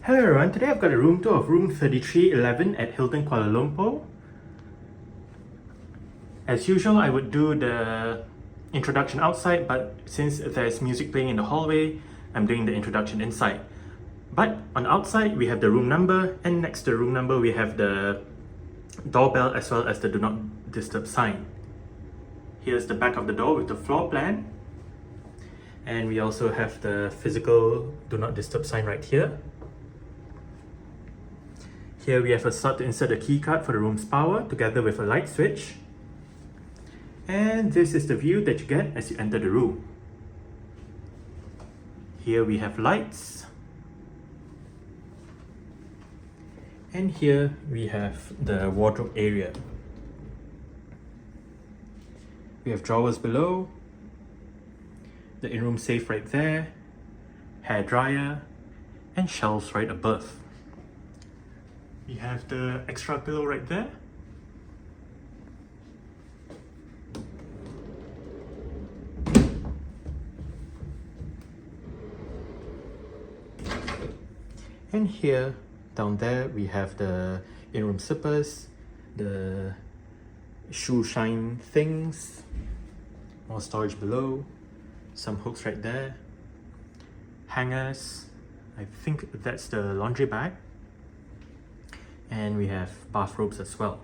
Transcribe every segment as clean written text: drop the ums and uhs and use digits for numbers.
Hello everyone, today I've got a room tour of room 3311 at Hilton Kuala Lumpur. As usual, I would do the introduction outside, but since there's music playing in the hallway, I'm doing the introduction inside. But on outside, we have the room number, and next to the room number, we have the doorbell as well as the do not disturb sign. Here's the back of the door with the floor plan. And we also have the physical do not disturb sign right here. Here we have a slot to insert a key card for the room's power together with a light switch. And this is the view that you get as you enter the room. Here we have lights. And here we have the wardrobe area. We have drawers below, the in-room safe right there, hair dryer, and shelves right above. We have the extra pillow right there. And here, down there, we have the in-room slippers, the shoe shine things, more storage below, some hooks right there, hangers, I think that's the laundry bag, and we have bathrobes as well.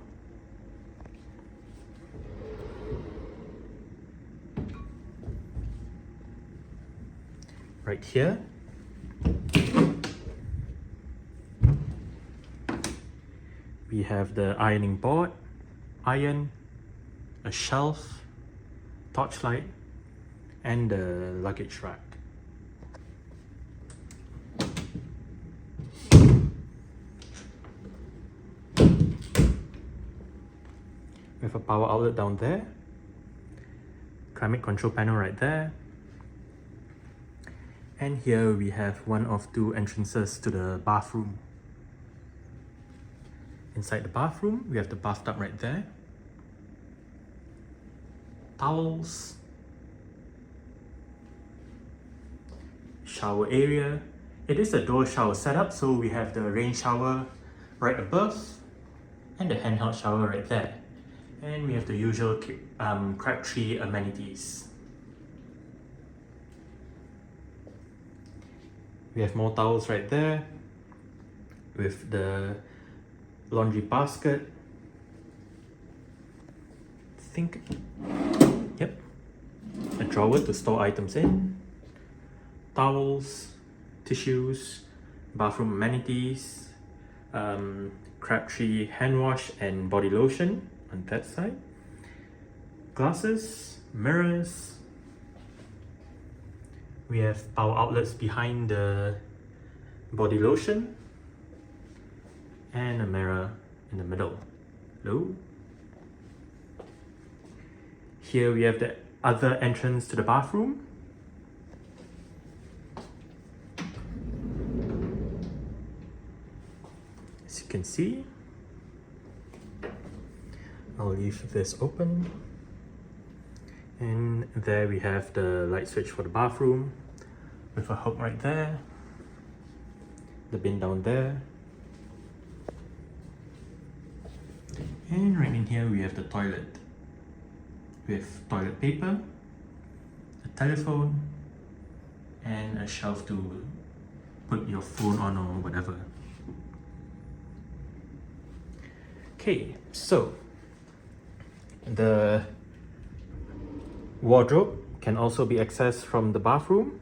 Right here, we have the ironing board, iron, a shelf, torchlight, and the luggage rack. We have a power outlet down there, climate control panel right there, and here we have one of two entrances to the bathroom. Inside the bathroom, we have the bathtub right there, towels, shower area. It is a dual shower setup, so we have the rain shower right above and the handheld shower right there. And we have the usual Crabtree amenities. We have more towels right there with the laundry basket. Yep, a drawer to store items in, towels, tissues, bathroom amenities, Crabtree hand wash and body lotion on that side, glasses, mirrors. We have power outlets behind the body lotion and a mirror in the middle. Hello. Here we have the other entrance to the bathroom. As you can see, I'll leave this open. And there we have the light switch for the bathroom with a hook right there, the bin down there. And right in here we have the toilet with toilet paper, a telephone, and a shelf to put your phone on or whatever. Okay, so the wardrobe can also be accessed from the bathroom.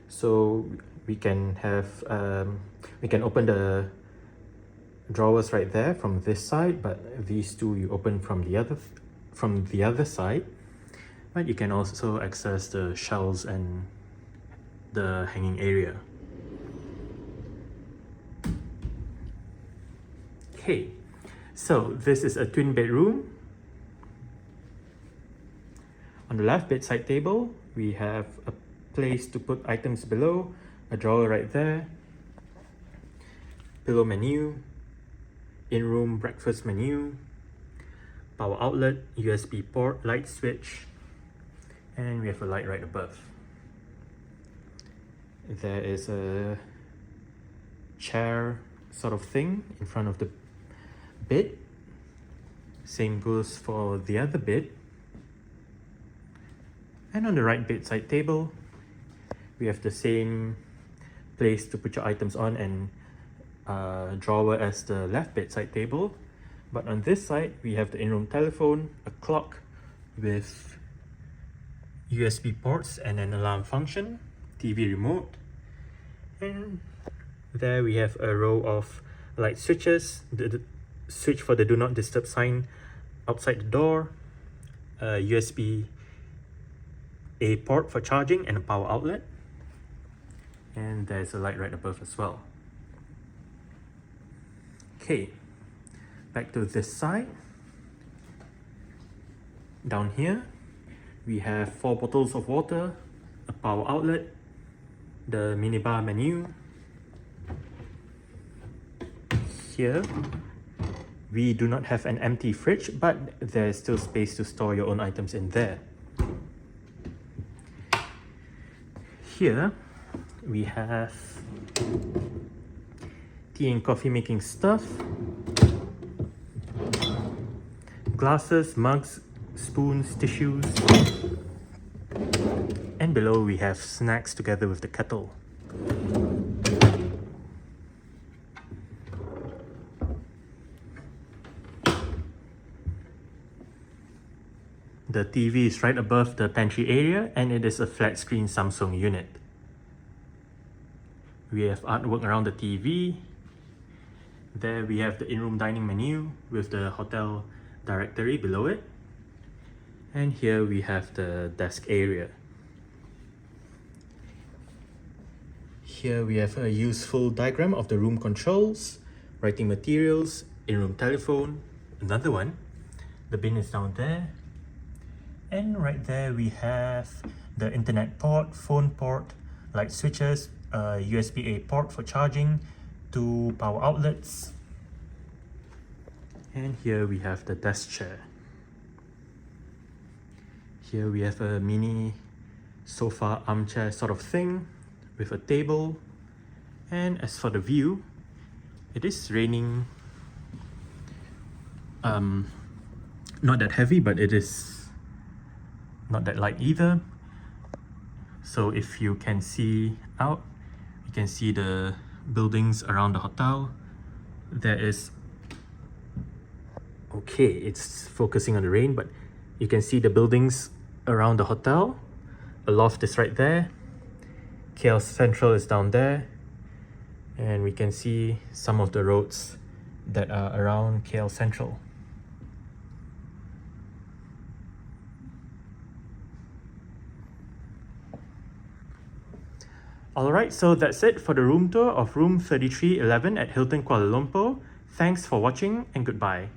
So we can have we can open the drawers right there from this side, but these two you open from the other side. But you can also access the shelves and the hanging area. Okay, so this is a twin bedroom. On the left bedside table, we have a place to put items below, a drawer right there, pillow menu, in-room breakfast menu, power outlet, USB port, light switch, and we have a light right above. There is a chair sort of thing in front of the bed. Same goes for the other bed. And on the right bedside table, we have the same place to put your items on and drawer as the left bedside table. But on this side, we have the in-room telephone, a clock with USB ports and an alarm function, TV remote, and there we have a row of light switches, the switch for the do not disturb sign outside the door, a USB-A port for charging and a power outlet, and there's a light right above as well. Okay, back to this side. Down here, we have 4 bottles of water, a power outlet, the minibar menu. Here, we do not have an empty fridge, but there's still space to store your own items in there. Here, we have tea and coffee making stuff, glasses, mugs, spoons, tissues, and below we have snacks together with the kettle. The TV is right above the pantry area and it is a flat screen Samsung unit. We have artwork around the TV. There we have the in-room dining menu with the hotel directory below it. And here we have the desk area. Here we have a useful diagram of the room controls, writing materials, in-room telephone, another one. The bin is down there. And right there we have the internet port, phone port, light switches, a USB-A port for charging, 2 power outlets. And here we have the desk chair. Here we have a mini sofa armchair sort of thing with a table. And as for the view, it is raining. Not that heavy, but it is not that light either. So if you can see out, you can see the buildings around the hotel. There is, okay, it's focusing on the rain, but you can see the buildings around the hotel. A loft is right there. KL Central is down there. And we can see some of the roads that are around KL Central. Alright, so that's it for the room tour of room 3311 at Hilton Kuala Lumpur. Thanks for watching and goodbye.